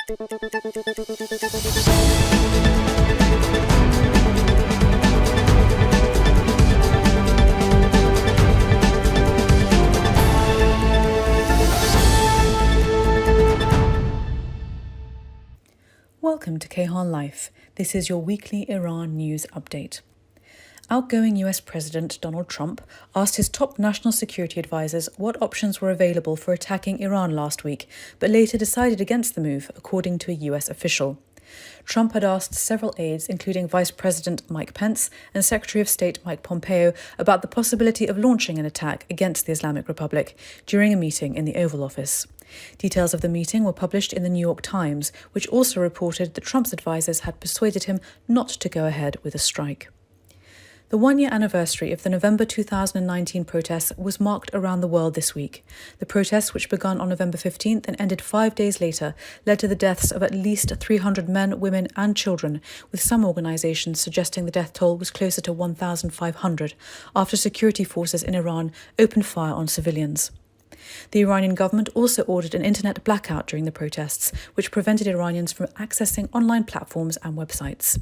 Welcome to Kayhan Life. This is your weekly Iran news update. Outgoing US President Donald Trump asked his top national security advisors what options were available for attacking Iran last week, but later decided against the move, according to a US official. Trump had asked several aides, including Vice President Mike Pence and Secretary of State Mike Pompeo, about the possibility of launching an attack against the Islamic Republic during a meeting in the Oval Office. Details of the meeting were published in the New York Times, which also reported that Trump's advisors had persuaded him not to go ahead with a strike. The one-year anniversary of the November 2019 protests was marked around the world this week. The protests, which began on November 15th and ended 5 days later, led to the deaths of at least 300 men, women and children, with some organizations suggesting the death toll was closer to 1,500 after security forces in Iran opened fire on civilians. The Iranian government also ordered an internet blackout during the protests, which prevented Iranians from accessing online platforms and websites.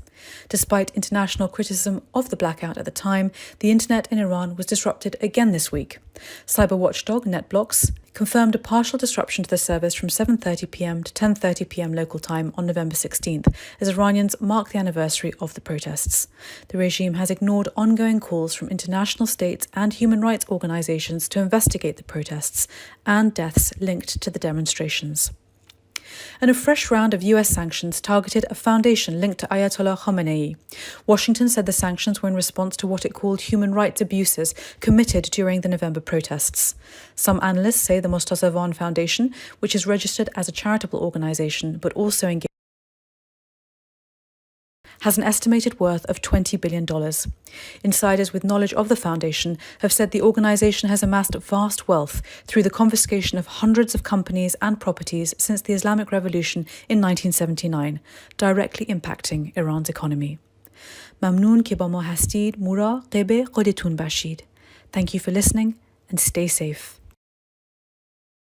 Despite international criticism of the blackout at the time, the internet in Iran was disrupted again this week. Cyber watchdog NetBlocks confirmed a partial disruption to the service from 7:30 p.m. to 10:30 p.m. local time on November 16th, as Iranians mark the anniversary of the protests. The regime has ignored ongoing calls from international states and human rights organizations to investigate the protests and deaths linked to the demonstrations. And a fresh round of US sanctions targeted a foundation linked to Ayatollah Khamenei. Washington said the sanctions were in response to what it called human rights abuses committed during the November protests. Some analysts say the Mostasavan Foundation, which is registered as a charitable organization but also engaged, has an estimated worth of $20 billion. Insiders with knowledge of the foundation have said the organization has amassed vast wealth through the confiscation of hundreds of companies and properties since the Islamic Revolution in 1979, directly impacting Iran's economy. ممنون که با ما هستید. مراقب خودتون باشید. Thank you for listening and stay safe.